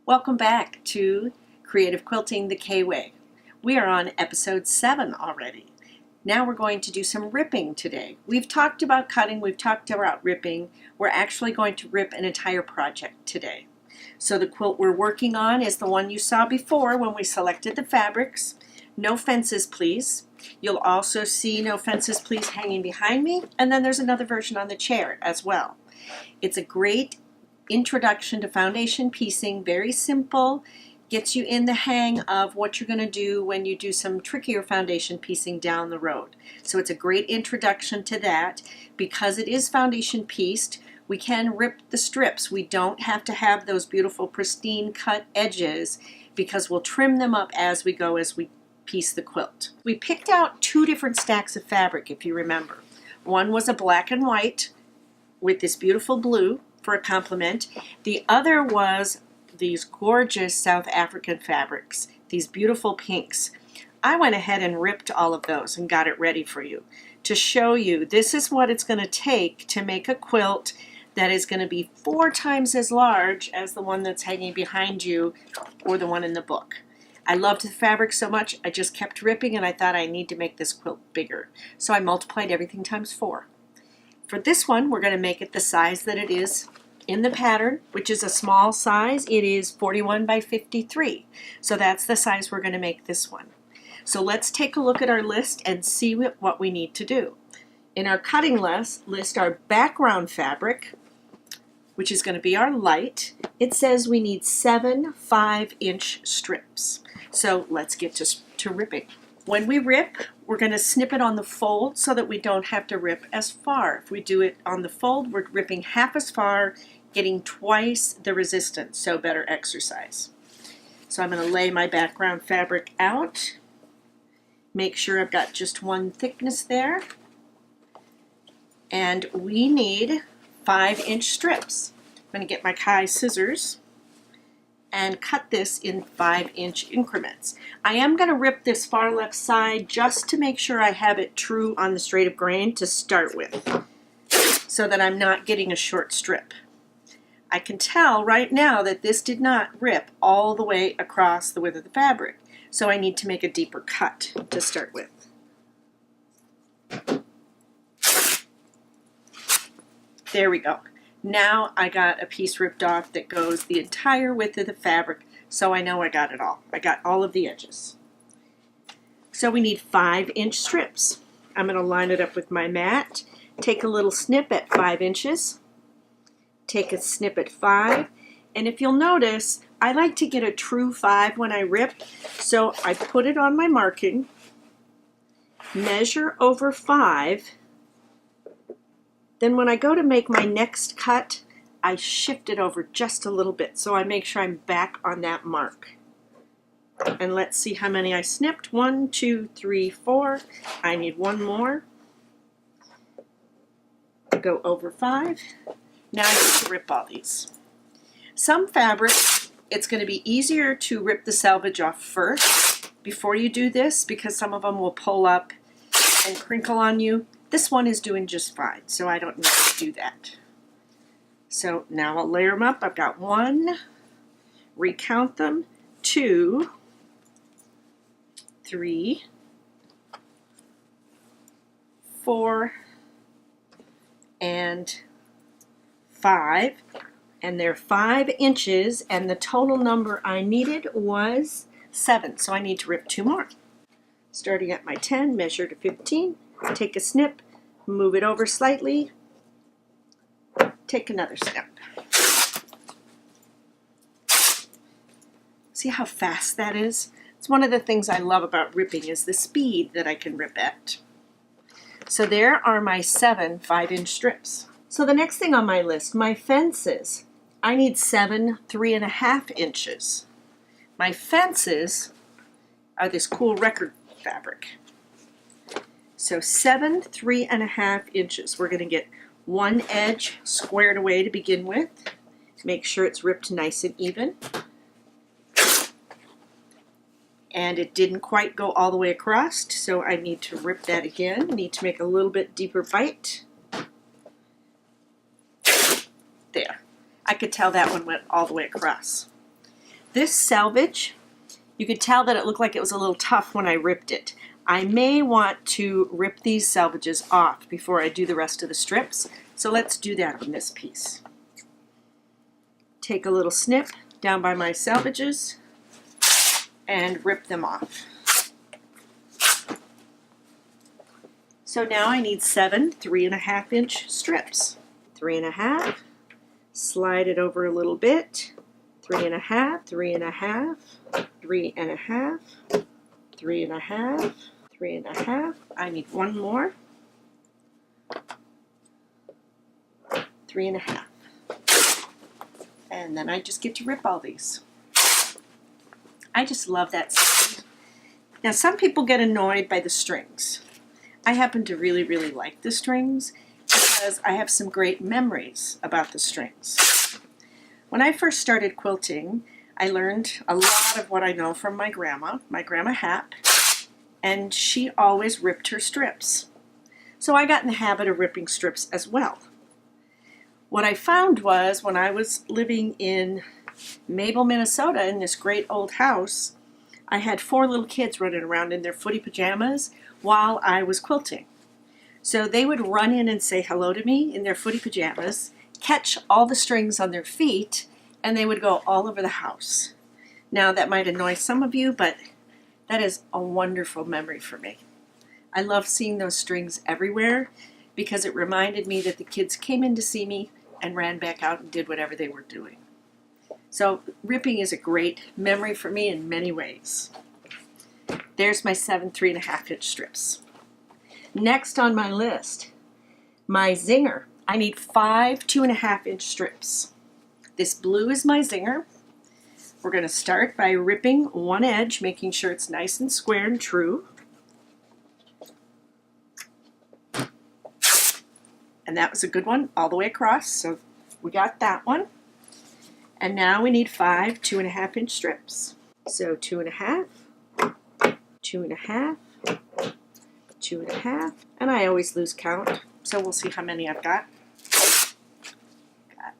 Welcome back to Creative Quilting the K-Way. We are on episode 7 already. Now we're going to do some ripping today. We've talked about cutting, we've talked about ripping. We're actually going to rip an entire project today. So the quilt we're working on is the one you saw before when we selected the fabrics. No fences, please. You'll also see no fences, please hanging behind me, and then there's another version on the chair as well. It's a great introduction to foundation piecing, very simple, gets you in the hang of what you're going to do when you do some trickier foundation piecing down the road. So it's a great introduction to that. Because it is foundation pieced, we can rip the strips. We don't have to have those beautiful pristine cut edges because we'll trim them up as we go as we piece the quilt. We picked out 2 different stacks of fabric, if you remember. One was a black and white with this beautiful blue for a complement. The other was these gorgeous South African fabrics, these beautiful pinks. I went ahead and ripped all of those and got it ready for you to show you this is what it's going to take to make a quilt that is going to be 4 times as large as the one that's hanging behind you or the one in the book. I loved the fabric so much I just kept ripping, and I thought I need to make this quilt bigger. So I multiplied everything times 4. For this one, we're going to make it the size that it is in the pattern, which is a small size. It is 41 by 53. So that's the size we're going to make this one. So let's take a look at our list and see what we need to do. In our cutting list, our background fabric, which is going to be our light, it says we need 7 5-inch strips. So let's get to ripping. When we rip, we're going to snip it on the fold so that we don't have to rip as far. If we do it on the fold, we're ripping half as far, getting twice the resistance, so better exercise. So I'm going to lay my background fabric out, make sure I've got just one thickness there, and we need 5-inch strips. I'm going to get my Kai scissors and cut this in 5-inch increments. I am going to rip this far left side just to make sure I have it true on the straight of grain to start with, so that I'm not getting a short strip. I can tell right now that this did not rip all the way across the width of the fabric, so I need to make a deeper cut to start with. There we go. Now I got a piece ripped off that goes the entire width of the fabric, so I know I got it all. I got all of the edges. So we need 5-inch strips. I'm going to line it up with my mat, take a little snip at 5 inches, take a snip at 5, and if you'll notice, I like to get a true 5 when I rip, so I put it on my marking, measure over 5, then when I go to make my next cut, I shift it over just a little bit so I make sure I'm back on that mark. And let's see how many I snipped. 1, 2, 3, 4. I need one more. Go over 5. Now I need to rip all these. Some fabrics, it's going to be easier to rip the selvage off first before you do this because some of them will pull up and crinkle on you. This one is doing just fine, so I don't need to do that. So now I'll layer them up. I've got 1, recount them, 2, 3, 4, and 5. And they're 5 inches, and the total number I needed was 7, so I need to rip 2 more. Starting at my 10, measure to 15, take a snip, move it over slightly, take another snip. See how fast that is? It's one of the things I love about ripping is the speed that I can rip at. So there are my 7 5-inch strips. So the next thing on my list, my fences. I need 7 3.5 inches. My fences are this cool record fabric. So 7 3.5 inches. We're going to get one edge squared away to begin with. Make sure it's ripped nice and even. And it didn't quite go all the way across, so I need to rip that again. Need to make a little bit deeper bite. There. I could tell that one went all the way across. This selvage, you could tell that it looked like it was a little tough when I ripped it. I may want to rip these selvages off before I do the rest of the strips, so let's do that on this piece. Take a little snip down by my selvages and rip them off. So now I need 7 3.5-inch strips. 3.5, slide it over a little bit, 3.5, 3.5, 3.5, 3.5, 3.5. I need one more, 3.5. And then I just get to rip all these. I just love that sound. Now some people get annoyed by the strings. I happen to really, really like the strings because I have some great memories about the strings. When I first started quilting, I learned a lot of what I know from my grandma Hap, and she always ripped her strips. So I got in the habit of ripping strips as well. What I found was when I was living in Mabel, Minnesota in this great old house, I had 4 little kids running around in their footy pajamas while I was quilting. So they would run in and say hello to me in their footy pajamas, catch all the strings on their feet, and they would go all over the house. Now that might annoy some of you, but that is a wonderful memory for me. I love seeing those strings everywhere because it reminded me that the kids came in to see me and ran back out and did whatever they were doing. So ripping is a great memory for me in many ways. There's my 7 3.5-inch strips. Next on my list, my zinger. I need 5 2.5-inch strips. This blue is my zinger. We're going to start by ripping one edge, making sure it's nice and square and true. And that was a good one all the way across, so we got that one. And now we need 5 2.5-inch strips. So 2.5, 2.5, 2.5, and I always lose count, so we'll see how many I've got. Got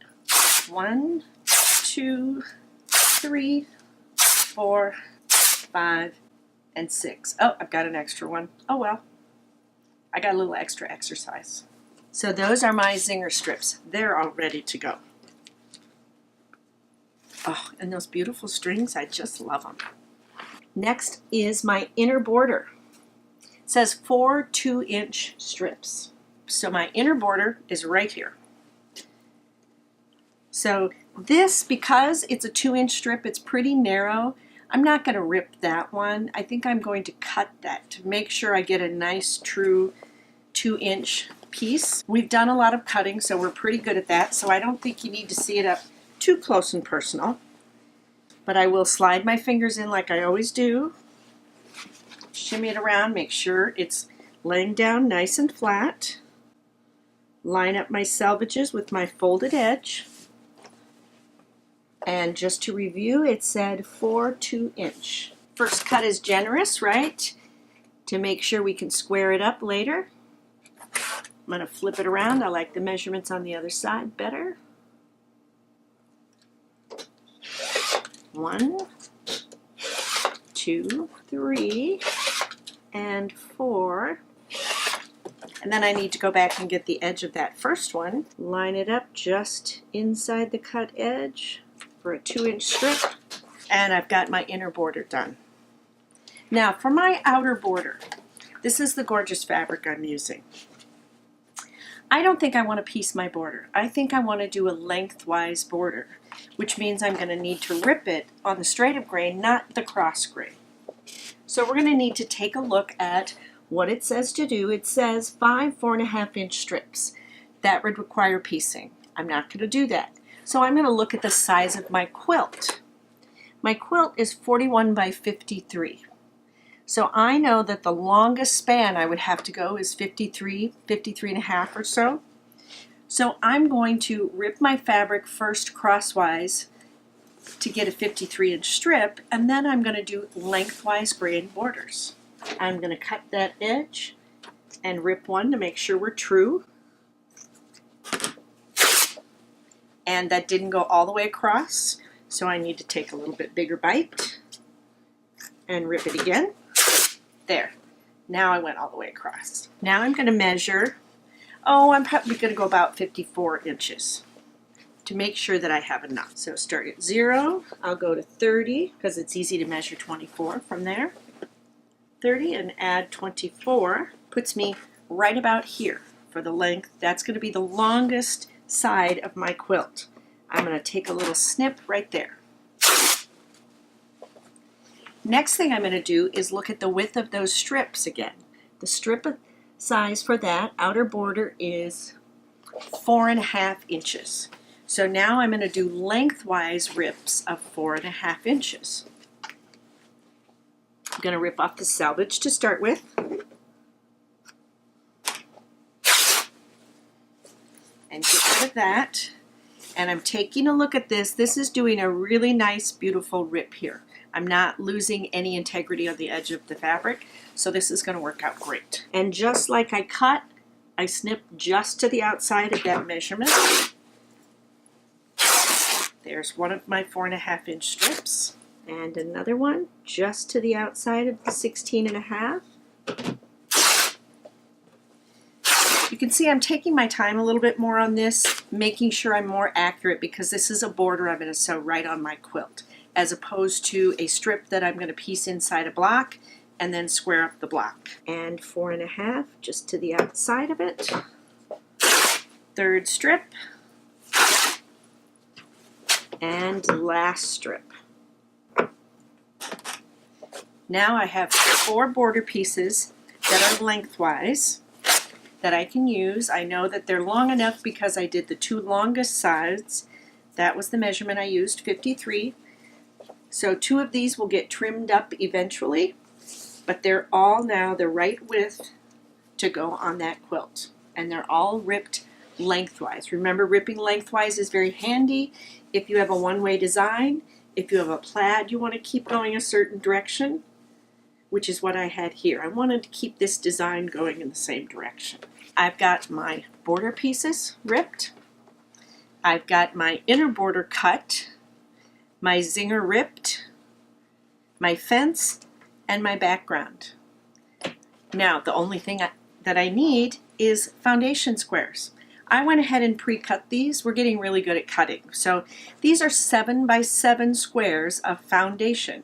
1, 2, 3, 4, 5, and 6. Oh, I've got an extra one. Oh well, I got a little extra exercise. So those are my zinger strips. They're all ready to go. Oh, and those beautiful strings, I just love them. Next is my inner border. It says 4 2-inch strips. So my inner border is right here. So this, because it's a 2-inch strip, it's pretty narrow. I'm not going to rip that one. I think I'm going to cut that to make sure I get a nice true 2-inch piece. We've done a lot of cutting, so we're pretty good at that, so I don't think you need to see it up too close and personal. But I will slide my fingers in like I always do, shimmy it around, make sure it's laying down nice and flat, line up my selvages with my folded edge, and just to review, it said 4 2-inch. First cut is generous, right? To make sure we can square it up later. I'm going to flip it around. I like the measurements on the other side better. 1, 2, 3, and 4. And then I need to go back and get the edge of that first one. Line it up just inside the cut edge for a 2-inch strip. And I've got my inner border done. Now for my outer border, this is the gorgeous fabric I'm using. I don't think I want to piece my border. I think I want to do a lengthwise border, which means I'm going to need to rip it on the straight of grain, not the cross grain. So we're going to need to take a look at what it says to do. It says 5 4.5-inch strips. That would require piecing. I'm not going to do that. So I'm going to look at the size of my quilt. My quilt is 41 by 53. So I know that the longest span I would have to go is 53, 53.5 or so. So I'm going to rip my fabric first crosswise to get a 53-inch strip, and then I'm going to do lengthwise grain borders. I'm going to cut that edge and rip one to make sure we're true. And that didn't go all the way across, So I need to take a little bit bigger bite and rip it again. There. Now I went all the way across. Now I'm going to measure, I'm probably going to go about 54 inches to make sure that I have enough. So start at 0, I'll go to 30 because it's easy to measure 24 from there. 30 and add 24 puts me right about here for the length. That's going to be the longest side of my quilt. I'm going to take a little snip right there. Next thing I'm going to do is look at the width of those strips again. The strip size for that outer border is 4.5 inches. So now I'm going to do lengthwise rips of 4.5 inches. I'm going to rip off the selvage to start with. And get rid of that. And I'm taking a look at this. This is doing a really nice, beautiful rip here. I'm not losing any integrity on the edge of the fabric, so this is going to work out great. And just like I cut, I snip just to the outside of that measurement. There's one of my 4.5 inch strips, and another one just to the outside of the 16.5. You can see I'm taking my time a little bit more on this, making sure I'm more accurate because this is a border I'm going to sew right on my quilt, as opposed to a strip that I'm going to piece inside a block and then square up the block. And 4.5 just to the outside of it. Third strip. And last strip. Now I have 4 border pieces that are lengthwise that I can use. I know that they're long enough because I did the 2 longest sides. That was the measurement I used, 53. So 2 of these will get trimmed up eventually, but they're all now the right width to go on that quilt. And they're all ripped lengthwise. Remember, ripping lengthwise is very handy if you have a one-way design, if you have a plaid you want to keep going a certain direction, which is what I had here. I wanted to keep this design going in the same direction. I've got my border pieces ripped. I've got my inner border cut, my zinger ripped, my fence, and my background. Now, the only thing that I need is foundation squares. I went ahead and pre-cut these. We're getting really good at cutting. So these are 7 by 7 squares of foundation.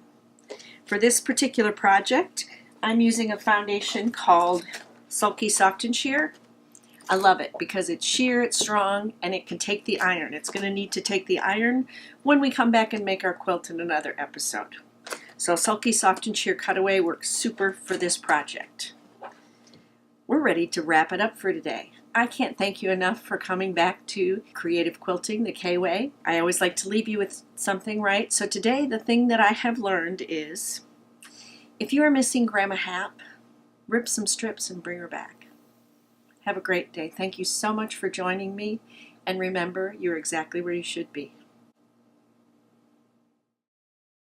For this particular project, I'm using a foundation called Sulky Soft and Sheer. I love it because it's sheer, it's strong, and it can take the iron. It's going to need to take the iron when we come back and make our quilt in another episode. So Sulky Soft and Sheer Cutaway works super for this project. We're ready to wrap it up for today. I can't thank you enough for coming back to Creative Quilting the K-Way. I always like to leave you with something, right? So today the thing that I have learned is, if you are missing Grandma Hap, rip some strips and bring her back. Have a great day. Thank you so much for joining me, and remember, you're exactly where you should be.